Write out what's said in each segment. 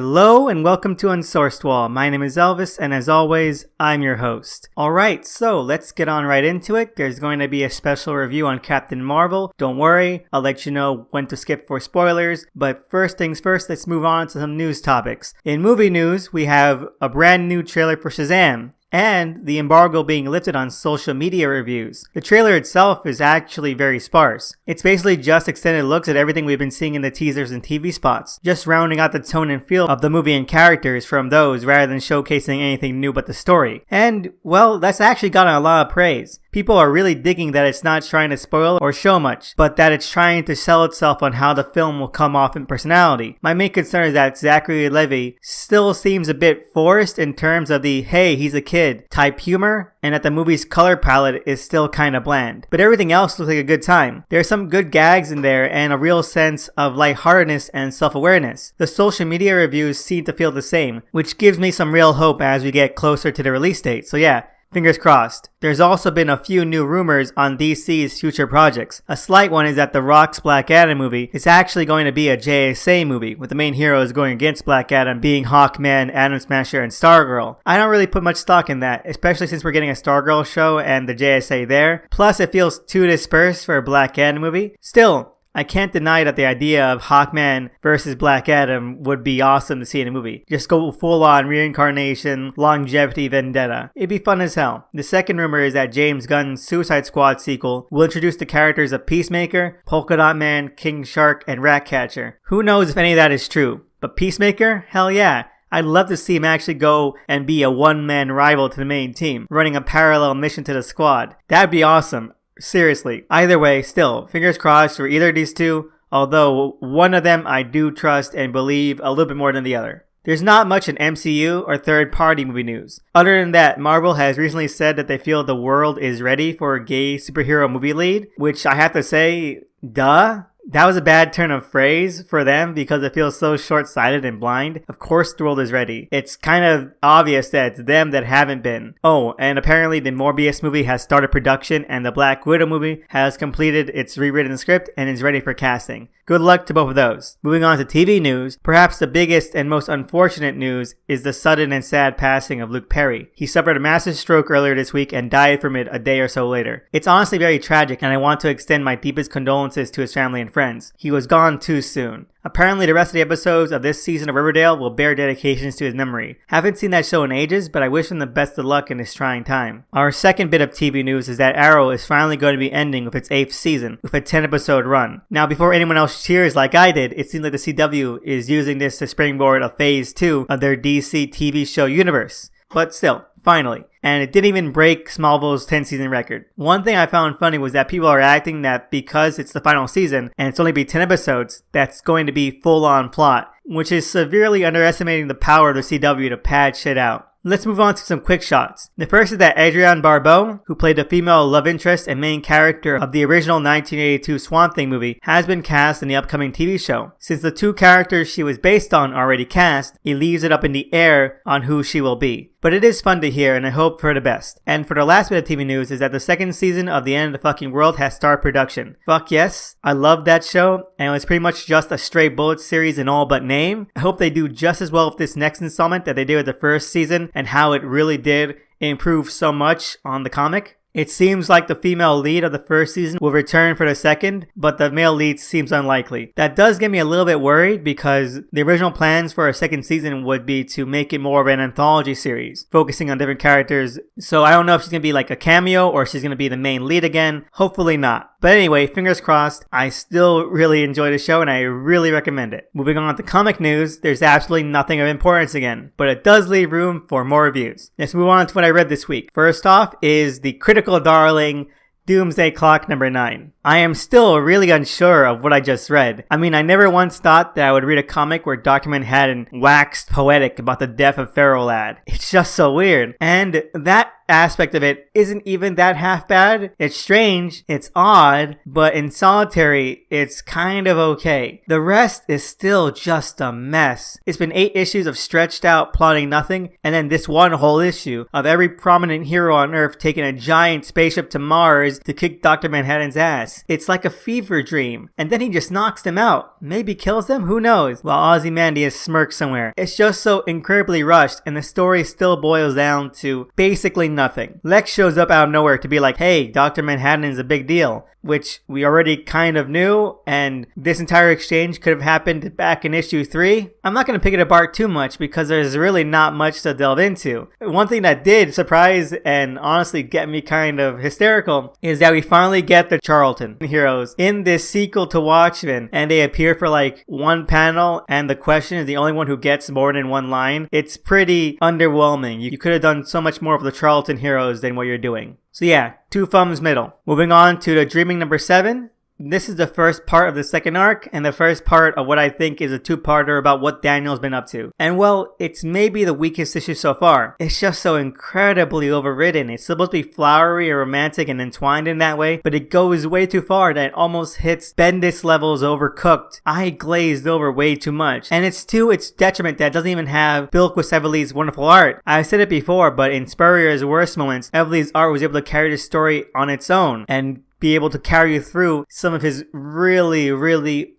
Hello and welcome to Unsourced Wall. My name is Elvis and as always, I'm your host. Alright, so let's get on right into it. There's going to be a special review on Captain Marvel. Don't worry, I'll let you know when to skip for spoilers. But first things first, let's move on to some news topics. In movie news, we have a brand new trailer for Shazam, and the embargo being lifted on social media reviews. The trailer itself is actually very sparse. It's basically just extended looks at everything we've been seeing in the teasers and TV spots, just rounding out the tone and feel of the movie and characters from those rather than showcasing anything new but the story. And, well, that's actually gotten a lot of praise. People are really digging that it's not trying to spoil or show much, but that it's trying to sell itself on how the film will come off in personality. My main concern is that Zachary Levi still seems a bit forced in terms of the hey, he's a kid type humor, and that the movie's color palette is still kinda bland. But everything else looks like a good time. There's some good gags in there and a real sense of lightheartedness and self-awareness. The social media reviews seem to feel the same, which gives me some real hope as we get closer to the release date. So yeah, fingers crossed. There's also been a few new rumors on DC's future projects. A slight one is that The Rock's Black Adam movie is actually going to be a JSA movie, with the main heroes going against Black Adam being Hawkman, Atom Smasher, and Stargirl. I don't really put much stock in that, especially since we're getting a Stargirl show and the JSA there. Plus, it feels too dispersed for a Black Adam movie. Still, I can't deny that the idea of Hawkman versus Black Adam would be awesome to see in a movie. Just go full on reincarnation, longevity, vendetta. It'd be fun as hell. The second rumor is that James Gunn's Suicide Squad sequel will introduce the characters of Peacemaker, Polka Dot Man, King Shark, and Ratcatcher. Who knows if any of that is true? But Peacemaker? Hell yeah. I'd love to see him actually go and be a one-man rival to the main team, running a parallel mission to the squad. That'd be awesome. Seriously. Either way, still, fingers crossed for either of these two, although one of them I do trust and believe a little bit more than the other. There's not much in MCU or third-party movie news. Other than that, Marvel has recently said that they feel the world is ready for a gay superhero movie lead, which I have to say, duh. That was a bad turn of phrase for them because it feels so short-sighted and blind. Of course the world is ready. It's kind of obvious that it's them that haven't been. Oh, and apparently the Morbius movie has started production and the Black Widow movie has completed its rewritten script and is ready for casting. Good luck to both of those. Moving on to TV news, perhaps the biggest and most unfortunate news is the sudden and sad passing of Luke Perry. He suffered a massive stroke earlier this week and died from it a day or so later. It's honestly very tragic and I want to extend my deepest condolences to his family and friends. He was gone too soon. Apparently the rest of the episodes of this season of Riverdale will bear dedications to his memory. Haven't seen that show in ages, but I wish him the best of luck in this trying time. Our second bit of TV news is that Arrow is finally going to be ending with its 8th season, with a 10-episode run. Now before anyone else cheers like I did, it seems like the CW is using this to springboard a phase 2 of their DC TV show universe. But still, finally. And it didn't even break Smallville's 10-season record. One thing I found funny was that people are acting that because it's the final season and it's only be 10 episodes, that's going to be full-on plot, which is severely underestimating the power of the CW to pad shit out. Let's move on to some quick shots. The first is that Adrienne Barbeau, who played the female love interest and main character of the original 1982 Swamp Thing movie, has been cast in the upcoming TV show. Since the two characters she was based on are already cast, it leaves it up in the air on who she will be. But it is fun to hear and I hope for the best. And for the last bit of TV news is that the second season of The End of the Fucking World has started production. Fuck yes, I love that show and it was pretty much just a Stray Bullets series in all but name. I hope they do just as well with this next installment that they did with the first season and how it really did improve so much on the comic. It seems like the female lead of the first season will return for the second, but the male lead seems unlikely. That does get me a little bit worried because the original plans for a second season would be to make it more of an anthology series, focusing on different characters. So I don't know if she's going to be like a cameo or she's going to be the main lead again. Hopefully not. But anyway, fingers crossed. I still really enjoy the show and I really recommend it. Moving on to comic news, there's absolutely nothing of importance again, but it does leave room for more reviews. Let's move on to what I read this week. First off is the critical darling Doomsday Clock number 9. I am still really unsure of what I just read. I mean, I never once thought that I would read a comic where Dr. Manhattan waxed poetic about the death of Pharaoh Lad. It's just so weird. And that aspect of it isn't even that half bad. It's strange, it's odd, but in solitary, it's kind of okay. The rest is still just a mess. It's been 8 issues of stretched out plotting nothing, and then this one whole issue of every prominent hero on Earth taking a giant spaceship to Mars to kick Dr. Manhattan's ass. It's like a fever dream, and then he just knocks them out. Maybe kills them? Who knows? While Ozymandias smirks somewhere. It's just so incredibly rushed, and the story still boils down to basically nothing. Lex shows up out of nowhere to be like, hey, Dr. Manhattan is a big deal, which we already kind of knew, and this entire exchange could have happened back in issue 3. I'm not going to pick it apart too much because there's really not much to delve into. One thing that did surprise and honestly get me kind of hysterical is that we finally get the Charlton heroes in this sequel to Watchmen, and they appear for like one panel, and the Question is the only one who gets more than one line. It's pretty underwhelming. You could have done so much more of the Charlton heroes than what you're doing. So yeah, 2 thumbs middle. Moving on to the Dreaming number 7. This is the first part of the second arc, and the first part of what I think is a 2-parter about what Daniel's been up to. And well, it's maybe the weakest issue so far. It's just so incredibly overwritten. It's supposed to be flowery or romantic and entwined in that way, but it goes way too far that it almost hits Bendis levels overcooked. I glazed over way too much. And it's to its detriment that it doesn't even have Bilquis Evely's wonderful art. I've said it before, but in Spurrier's worst moments, Evely's art was able to carry the story on its own and be able to carry you through some of his really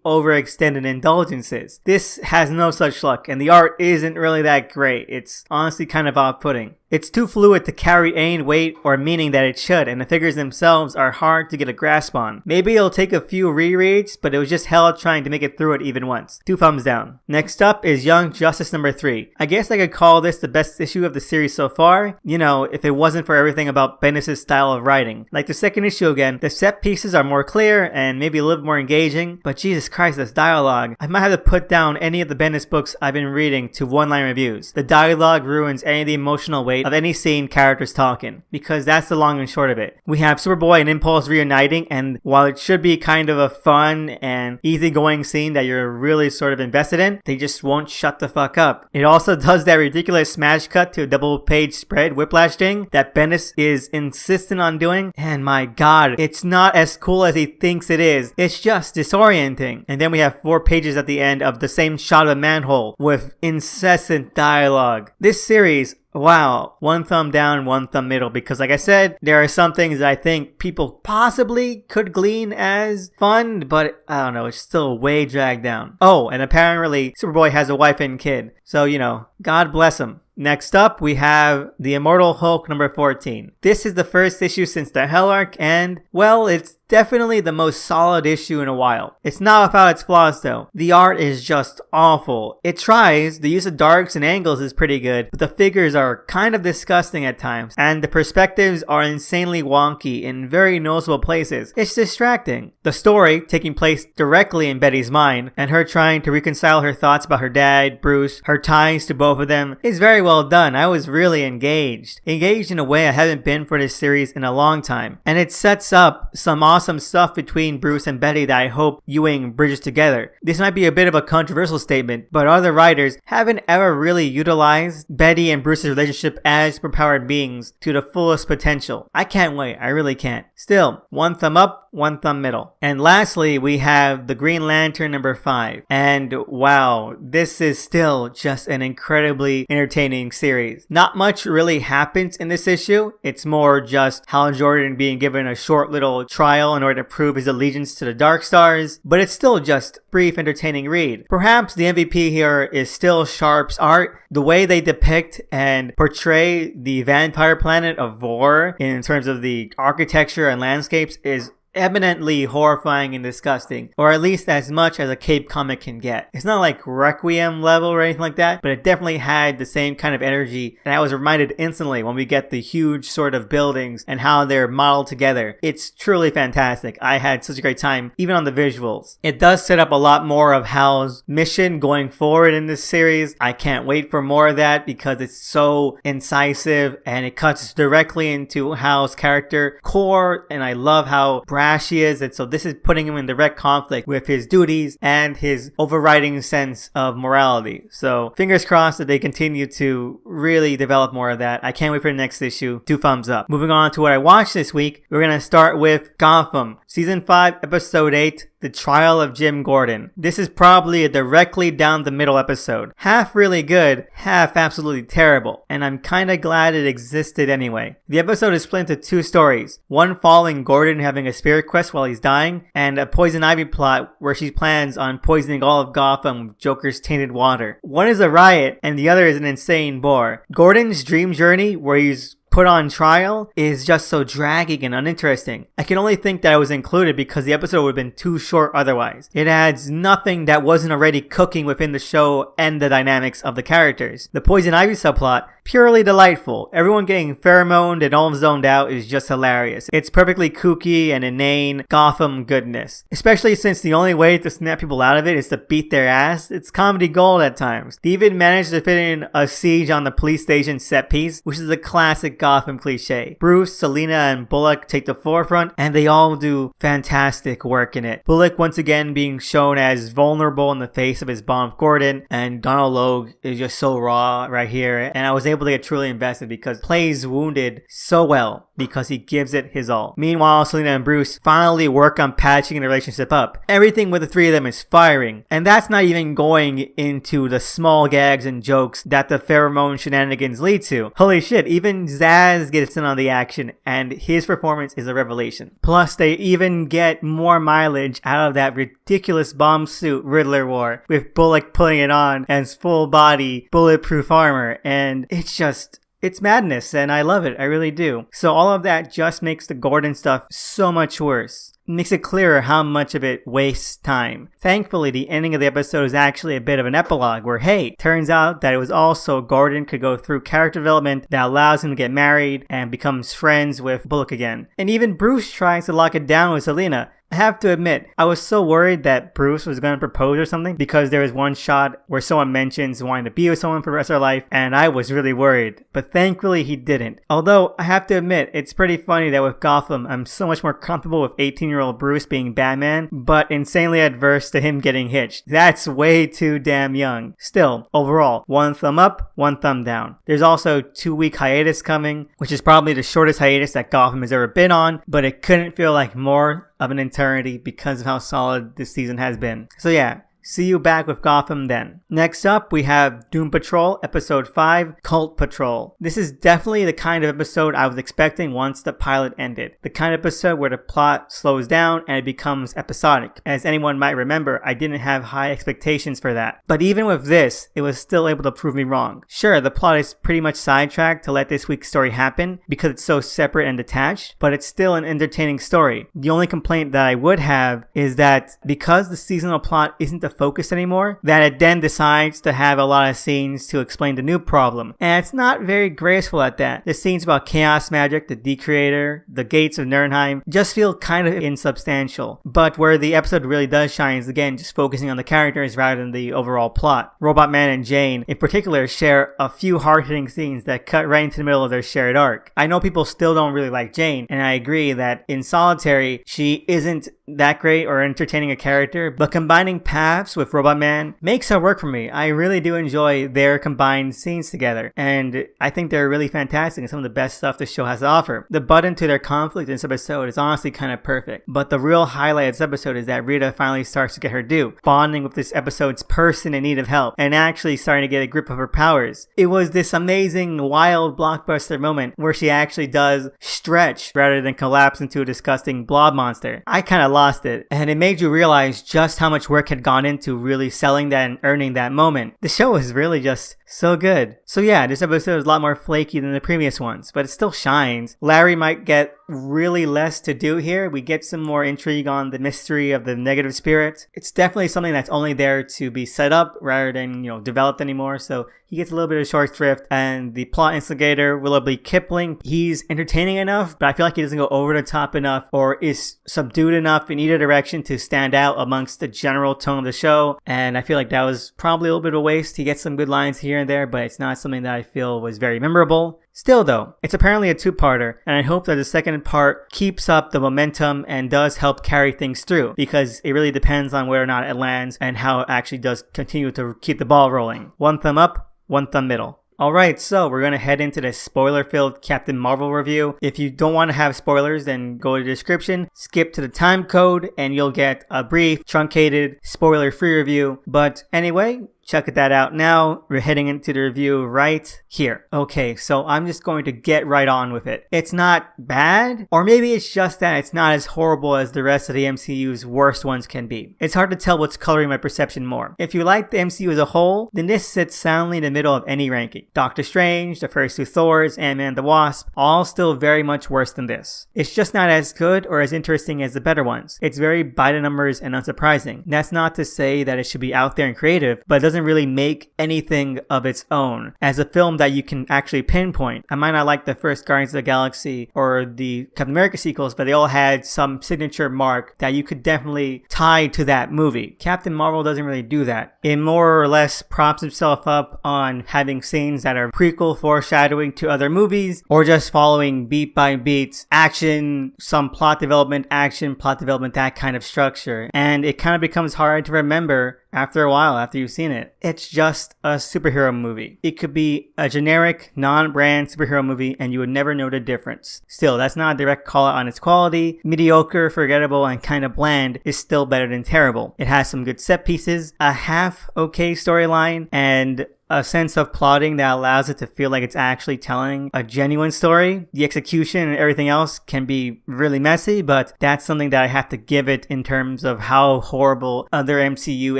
overextended indulgences. This has no such luck, and the art isn't really that great. It's honestly kind of off-putting. It's too fluid to carry any weight or meaning that it should, and the figures themselves are hard to get a grasp on. Maybe it'll take a few rereads, but it was just hell trying to make it through it even once. 2 thumbs down. Next up is Young Justice number 3. I guess I could call this the best issue of the series so far, you know, if it wasn't for everything about Bendis' style of writing. Like the second issue again, the set pieces are more clear and maybe a little more engaging, but Jesus Christ, this dialogue. I might have to put down any of the Bendis books I've been reading to one-line reviews. The dialogue ruins any of the emotional weight of any scene characters talking, because that's the long and short of it. We have Superboy and Impulse reuniting, and while it should be kind of a fun and easygoing scene that you're really sort of invested in, they just won't shut the fuck up. It also does that ridiculous smash cut to a double-page spread whiplash thing that Bendis is insistent on doing, and my god, it's not as cool as he thinks it is. It's just disorienting. And then we have 4 pages at the end of the same shot of a manhole with incessant dialogue. This series, wow, 1 thumb down, 1 thumb middle, because like I said, there are some things that I think people possibly could glean as fun, but I don't know, it's still way dragged down. Oh, and apparently Superboy has a wife and kid, so you know, God bless him. Next up, we have The Immortal Hulk number 14. This is the first issue since the Hell arc, and, well, it's definitely the most solid issue in a while. It's not without its flaws though. The art is just awful. It tries, the use of darks and angles is pretty good, but the figures are kind of disgusting at times, and the perspectives are insanely wonky in very noticeable places. It's distracting. The story, taking place directly in Betty's mind, and her trying to reconcile her thoughts about her dad, Bruce, her ties to both of them, is very well done. I was really engaged in a way I haven't been for this series in a long time, and it sets up some awesome stuff between Bruce and Betty that I hope Ewing bridges together. This might be a bit of a controversial statement, but other writers haven't ever really utilized Betty and Bruce's relationship as superpowered beings to the fullest potential. I can't wait, I really can't. Still, 1 thumb up, 1 thumb middle. And lastly, we have The Green Lantern number 5. And wow, this is still just an incredibly entertaining series. Not much really happens in this issue. It's more just Hal Jordan being given a short little trial in order to prove his allegiance to the Dark Stars, but it's still just brief, entertaining read. Perhaps the MVP here is still Sharp's art. The way they depict and portray the vampire planet of Vor in terms of the architecture and landscapes is eminently horrifying and disgusting, or at least as much as a Cape comic can get. It's not like Requiem level or anything like that, but it definitely had the same kind of energy, and I was reminded instantly when we get the huge sort of buildings and how they're modeled together. It's truly fantastic. I had such a great time, even on the visuals. It does set up a lot more of Hal's mission going forward in this series. I can't wait for more of that because it's so incisive and it cuts directly into Hal's character core, and I love how brash he is, and so this is putting him in direct conflict with his duties and his overriding sense of morality. So fingers crossed that they continue to really develop more of that. I can't wait for the next issue. 2 thumbs up. Moving on to what I watched this week, we're gonna start with Gotham, Season 5, Episode 8, The Trial of Jim Gordon. This is probably a directly down the middle episode. Half really good, half absolutely terrible. And I'm kinda glad it existed anyway. The episode is split into 2 stories. One following Gordon having a spirit quest while he's dying, and a Poison Ivy plot where she plans on poisoning all of Gotham with Joker's tainted water. One is a riot, and the other is an insane bore. Gordon's dream journey, where he's put on trial, is just so dragging and uninteresting. I can only think that it was included because the episode would have been too short otherwise. It adds nothing that wasn't already cooking within the show and the dynamics of the characters. The Poison Ivy subplot, purely delightful. Everyone getting pheromoned and all zoned out is just hilarious. It's perfectly kooky and inane Gotham goodness. Especially since the only way to snap people out of it is to beat their ass. It's comedy gold at times. They even managed to fit in a siege on the police station set piece, which is a classic Gotham cliche. Bruce, Selina, and Bullock take the forefront, and they all do fantastic work in it. Bullock once again being shown as vulnerable in the face of his bomb Gordon, and Donald Logue is just so raw right here, and I was able to get truly invested because plays wounded so well because he gives it his all. Meanwhile, Selina and Bruce finally work on patching the relationship up. Everything with the 3 of them is firing, and that's not even going into the small gags and jokes that the pheromone shenanigans lead to. Holy shit, even Zaz gets in on the action, and his performance is a revelation. Plus, they even get more mileage out of that ridiculous bomb suit Riddler wore, with Bullock putting it on as full body bulletproof armor, and it's madness, and I love it. I really do. So all of that just makes the Gordon stuff so much worse. Makes it clearer how much of it wastes time. Thankfully, the ending of the episode is actually a bit of an epilogue where, hey, turns out that it was also Gordon could go through character development that allows him to get married and becomes friends with Bullock again. And even Bruce tries to lock it down with Selina. I have to admit, I was so worried that Bruce was going to propose or something because there was one shot where someone mentions wanting to be with someone for the rest of their life, and I was really worried. But thankfully he didn't. Although, I have to admit, it's pretty funny that with Gotham, I'm so much more comfortable with 18-year-old Bruce being Batman, but insanely adverse to him getting hitched. That's way too damn young. Still, overall, 1 thumb up, 1 thumb down. There's also 2-week hiatus coming, which is probably the shortest hiatus that Gotham has ever been on, but it couldn't feel like more of an eternity because of how solid this season has been. So yeah, see you back with Gotham then. Next up, we have Doom Patrol, Episode 5, Cult Patrol. This is definitely the kind of episode I was expecting once the pilot ended. The kind of episode where the plot slows down and it becomes episodic. As anyone might remember, I didn't have high expectations for that. But even with this, it was still able to prove me wrong. Sure, the plot is pretty much sidetracked to let this week's story happen because it's so separate and detached, but it's still an entertaining story. The only complaint that I would have is that because the seasonal plot isn't the focus anymore, that it then decides to have a lot of scenes to explain the new problem. And it's not very graceful at that. The scenes about chaos magic, the Decreator, the gates of Nuremberg just feel kind of insubstantial. But where the episode really does shine is again just focusing on the characters rather than the overall plot. Robot Man and Jane in particular share a few hard-hitting scenes that cut right into the middle of their shared arc. I know people still don't really like Jane, and I agree that in solitary she isn't that great or entertaining a character, but combining paths with Robot Man makes her work for me. I really do enjoy their combined scenes together, and I think they're really fantastic and some of the best stuff the show has to offer. The button to their conflict in this episode is honestly kind of perfect, but the real highlight of this episode is that Rita finally starts to get her due, bonding with this episode's person in need of help, and actually starting to get a grip of her powers. It was this amazing, wild blockbuster moment where she actually does stretch rather than collapse into a disgusting blob monster. I kind of lost it, and it made you realize just how much work had gone into really selling that and earning that moment. The show is really just so good. So yeah, this episode is a lot more flaky than the previous ones, but it still shines. Larry might get really less to do here. We get some more intrigue on the mystery of the negative spirit. It's definitely something that's only there to be set up rather than, developed anymore, so he gets a little bit of short shrift. And the plot instigator, Willoughby Kipling, he's entertaining enough, but I feel like he doesn't go over the top enough or is subdued enough in either direction to stand out amongst the general tone of the show, and I feel like that was probably a little bit of a waste. He gets some good lines here here and there, but it's not something that I feel was very memorable. Still though, it's apparently a two-parter, and I hope that the second part keeps up the momentum and does help carry things through, because it really depends on whether or not it lands and how it actually does continue to keep the ball rolling. One thumb up, one thumb middle. Alright, so we're going to head into the spoiler-filled Captain Marvel review. If you don't want to have spoilers, then go to the description, skip to the time code, and you'll get a brief, truncated, spoiler-free review. But anyway, check that out now. We're heading into the review right here. Okay, so I'm just going to get right on with it. It's not bad, or maybe it's just that it's not as horrible as the rest of the MCU's worst ones can be. It's hard to tell what's coloring my perception more. If you like the MCU as a whole, then this sits soundly in the middle of any ranking. Doctor Strange, the first two Thors, Ant-Man and the Wasp, all still very much worse than this. It's just not as good or as interesting as the better ones. It's very by the numbers and unsurprising. That's not to say that it should be out there and creative, but it doesn't really make anything of its own as a film that you can actually pinpoint. I might not like the first Guardians of the Galaxy or the Captain America sequels, but they all had some signature mark that you could definitely tie to that movie. Captain Marvel doesn't really do that. It more or less props itself up on having scenes that are prequel foreshadowing to other movies, or just following beat by beat action, some plot development, action, plot development, that kind of structure. And it kind of becomes hard to remember after a while, after you've seen it. It's just a superhero movie. It could be a generic, non-brand superhero movie and you would never know the difference. Still, that's not a direct call out on its quality. Mediocre, forgettable, and kind of bland is still better than terrible. It has some good set pieces, a half-okay storyline, and a sense of plotting that allows it to feel like it's actually telling a genuine story. The execution and everything else can be really messy, but that's something that I have to give it in terms of how horrible other MCU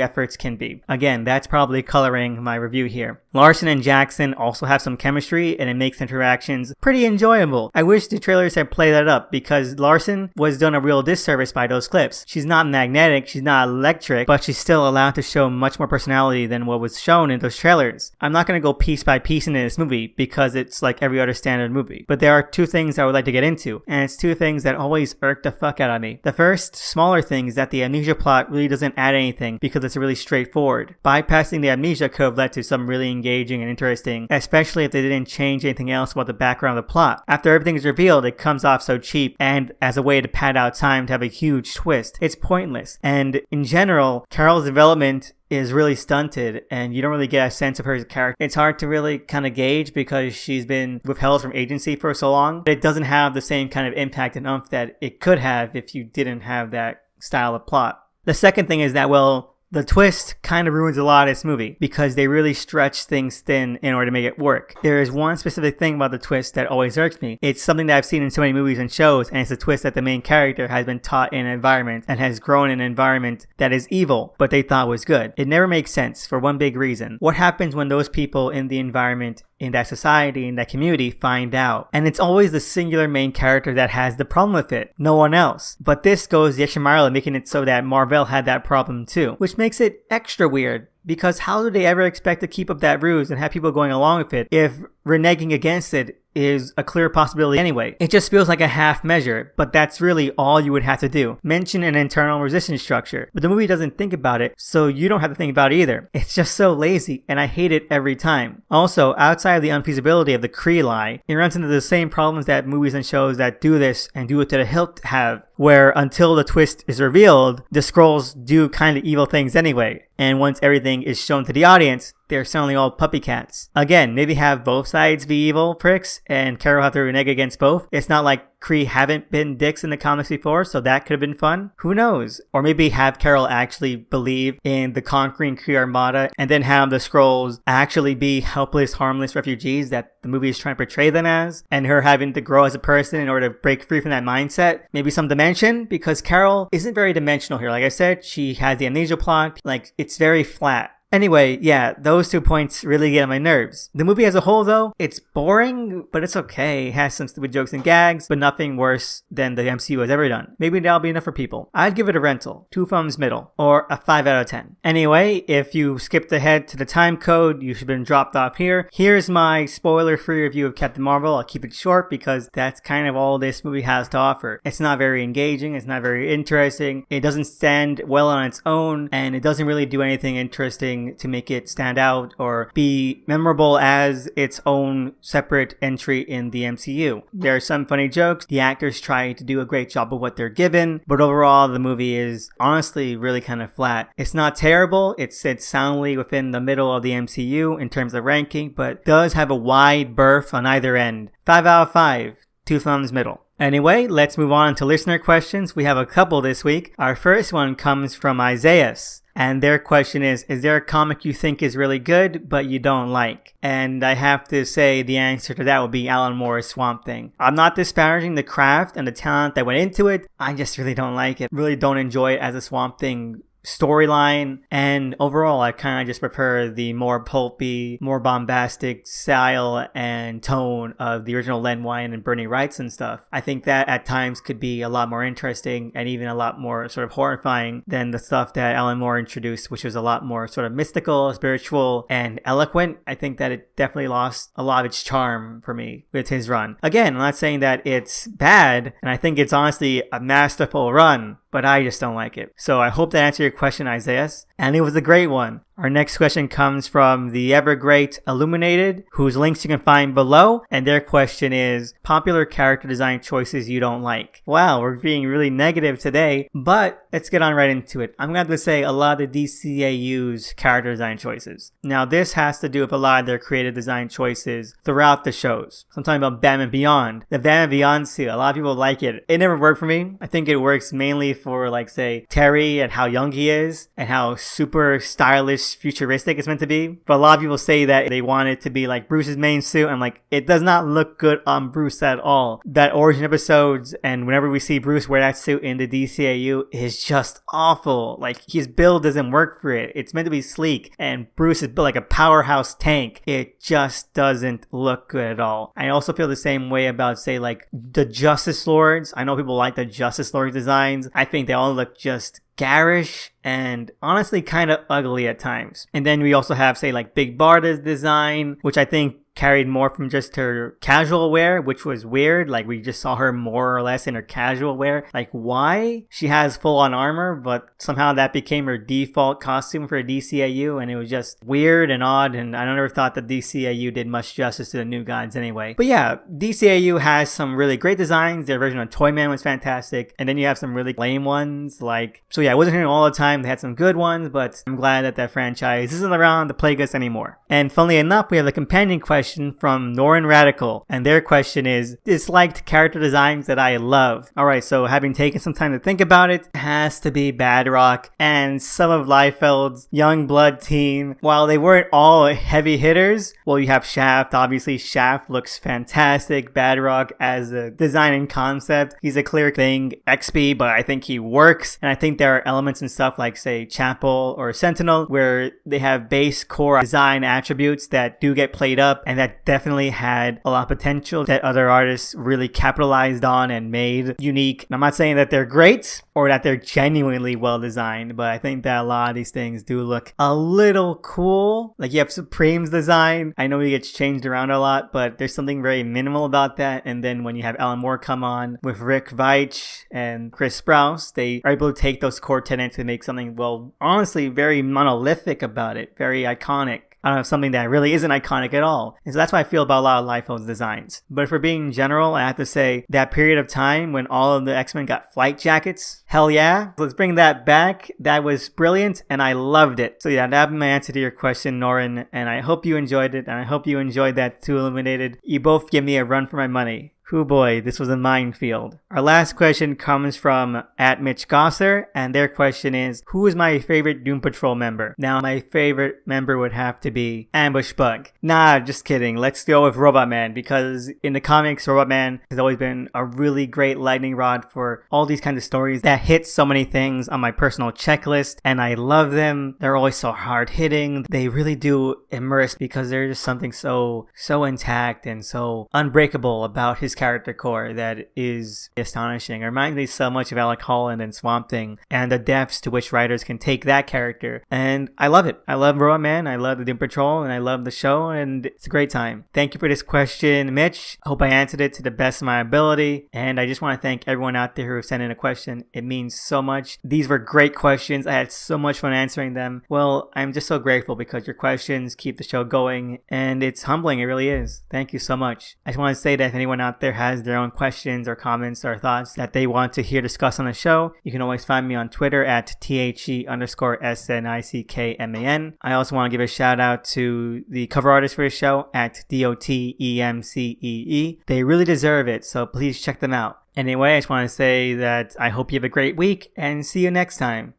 efforts can be. Again, that's probably coloring my review here. Larson and Jackson also have some chemistry, and it makes interactions pretty enjoyable. I wish the trailers had played that up, because Larson was done a real disservice by those clips. She's not magnetic, she's not electric, but she's still allowed to show much more personality than what was shown in those trailers. I'm not going to go piece by piece into this movie because it's like every other standard movie. But there are two things I would like to get into, and it's two things that always irk the fuck out of me. The first, smaller thing, is that the amnesia plot really doesn't add anything because it's really straightforward. Bypassing the amnesia could have led to some really engaging and interesting, especially if they didn't change anything else about the background of the plot. After everything is revealed, it comes off so cheap, and as a way to pad out time to have a huge twist. It's pointless. And in general, Carol's development is really stunted, and you don't really get a sense of her character. It's hard to really kind of gauge because she's been withheld from agency for so long. It doesn't have the same kind of impact and oomph that it could have if you didn't have that style of plot. The second thing is that, well, the twist kind of ruins a lot of this movie because they really stretch things thin in order to make it work. There is one specific thing about the twist that always irks me. It's something that I've seen in so many movies and shows, and it's a twist that the main character has been taught in an environment and has grown in an environment that is evil, but they thought was good. It never makes sense for one big reason. What happens when those people in the environment, in that society, in that community, find out? And it's always the singular main character that has the problem with it, no one else. But this goes the extra mile, making it so that Marvel had that problem too, which makes it extra weird. Because how do they ever expect to keep up that ruse and have people going along with it if reneging against it is a clear possibility anyway? It just feels like a half measure, but that's really all you would have to do. Mention an internal resistance structure, but the movie doesn't think about it, so you don't have to think about it either. It's just so lazy, and I hate it every time. Also, outside of the unfeasibility of the Kree lie, it runs into the same problems that movies and shows that do this and do it to the hilt have, where until the twist is revealed, the Skrulls do kind of evil things anyway. And once everything is shown to the audience, they're suddenly all puppy cats. Again, maybe have both sides be evil pricks and Carol have to renege against both. It's not like Kree haven't been dicks in the comics before, so that could have been fun. Who knows? Or maybe have Carol actually believe in the conquering Kree armada and then have the Skrulls actually be helpless, harmless refugees that the movie is trying to portray them as, and her having to grow as a person in order to break free from that mindset. Maybe some dimension, because Carol isn't very dimensional here. Like I said, she has the amnesia plot. Like, it's very flat. Anyway, yeah, those 2 points really get on my nerves. The movie as a whole, though, it's boring, but it's okay. It has some stupid jokes and gags, but nothing worse than the MCU has ever done. Maybe that'll be enough for people. I'd give it a rental, 2 thumbs middle, or a 5 out of 10. Anyway, if you skipped ahead to the time code, you should have been dropped off here. Here's my spoiler-free review of Captain Marvel. I'll keep it short because that's kind of all this movie has to offer. It's not very engaging, it's not very interesting, it doesn't stand well on its own, and it doesn't really do anything interesting anything to make it stand out or be memorable as its own separate entry in the MCU. There are some funny jokes. The actors try to do a great job of what they're given, but overall the movie is honestly really kind of flat. It's not terrible. It sits soundly within the middle of the MCU in terms of ranking, but does have a wide berth on either end. 5 out of 5. 2 thumbs middle. Anyway, let's move on to listener questions. We have a couple this week. Our first one comes from Isaiah. And their question is there a comic you think is really good, but you don't like? And I have to say the answer to that would be Alan Moore's Swamp Thing. I'm not disparaging the craft and the talent that went into it. I just really don't like it. Really don't enjoy it as a Swamp Thing storyline, and overall I kind of just prefer the more pulpy, more bombastic style and tone of the original Len Wein and Bernie Wrights and stuff. I think that at times could be a lot more interesting and even a lot more sort of horrifying than the stuff that Alan Moore introduced, which was a lot more sort of mystical, spiritual, and eloquent. I think that it definitely lost a lot of its charm for me with his run. Again, I'm not saying that it's bad, and I think it's honestly a masterful run, but I just don't like it. So I hope that answered your question, Isaiah. And it was a great one. Our next question comes from the ever great Illuminated, whose links you can find below. And their question is, popular character design choices you don't like. Wow, we're being really negative today, but let's get on right into it. I'm going to have to say a lot of the DCAU's character design choices. Now, this has to do with a lot of their creative design choices throughout the shows. So I'm talking about Batman Beyond. The Batman Beyond suit, a lot of people like it. It never worked for me. I think it works mainly for, like, say, Terry and how young he is and how super stylish, futuristic it's meant to be. But a lot of people say that they want it to be like Bruce's main suit. I'm like, it does not look good on Bruce at all. That origin episodes and whenever we see Bruce wear that suit in the DCAU is just awful. Like, his build doesn't work for it. It's meant to be sleek and Bruce is built like a powerhouse tank. It just doesn't look good at all. I also feel the same way about, say, like the Justice Lords. I know people like the Justice Lord designs. I think they all look just garish and honestly kind of ugly at times. And then we also have, say, like Big Barda's design, which I think carried more from just her casual wear, which was weird. Like, we just saw her more or less in her casual wear. Like, why? She has full-on armor, but somehow that became her default costume for DCAU, and it was just weird and odd, and I never thought that DCAU did much justice to the New Gods anyway. But yeah, DCAU has some really great designs. Their version of Toyman was fantastic, and then you have some really lame ones, like... So yeah, I wasn't hearing all the time. They had some good ones, but I'm glad that that franchise isn't around to plague us anymore. And funnily enough, we have a companion question from Norin Radical, and their question is, disliked character designs that I love. Alright, so having taken some time to think about it, has to be Badrock and some of Liefeld's young blood team. While they weren't all heavy hitters, well, you have Shaft. Obviously, Shaft looks fantastic. Badrock as a design and concept, he's a clear thing, XP, but I think he works. And I think there are elements and stuff like, say, Chapel or Sentinel, where they have base core design attributes that do get played up, and that definitely had a lot of potential that other artists really capitalized on and made unique. And I'm not saying that they're great or that they're genuinely well designed, but I think that a lot of these things do look a little cool. Like, you have Supreme's design. I know he gets changed around a lot, but there's something very minimal about that. And then when you have Alan Moore come on with Rick Veitch and Chris Sprouse, they are able to take those core tenets and make something, well, honestly, very monolithic about it, very iconic. I don't know, something that really isn't iconic at all. And so that's what I feel about a lot of Liefeld's designs. But for being general, I have to say that period of time when all of the X-Men got flight jackets, hell yeah. Let's bring that back. That was brilliant and I loved it. So yeah, that'd be my answer to your question, Norin. And I hope you enjoyed it. And I hope you enjoyed that too, Illuminated. You both give me a run for my money. Oh boy, this was a minefield. Our last question comes from @MitchGosser, and their question is, who is my favorite Doom Patrol member? Now, my favorite member would have to be Ambush Bug. Nah, just kidding. Let's go with Robot Man, because in the comics, Robot Man has always been a really great lightning rod for all these kinds of stories that hit so many things on my personal checklist, and I love them. They're always so hard-hitting. They really do immerse because there's just something so intact and so unbreakable about his character core that is astonishing. It reminds me so much of Alec Holland and Swamp Thing and the depths to which writers can take that character. And I love it. I love Robot Man, I love the Doom Patrol, and I love the show, and it's a great time. Thank you for this question, Mitch. I hope I answered it to the best of my ability. And I just want to thank everyone out there who sent in a question. It means so much. These were great questions. I had so much fun answering them. Well, I'm just so grateful because your questions keep the show going, and it's humbling. It really is. Thank you so much. I just want to say that if anyone out there has their own questions or comments or thoughts that they want to hear discussed on the show, you can always find me on Twitter at THE_SNICKMAN. I also want to give a shout out to the cover artist for the show at DOTEMCEE. They really deserve it, so please check them out. Anyway, I just want to say that I hope you have a great week and see you next time.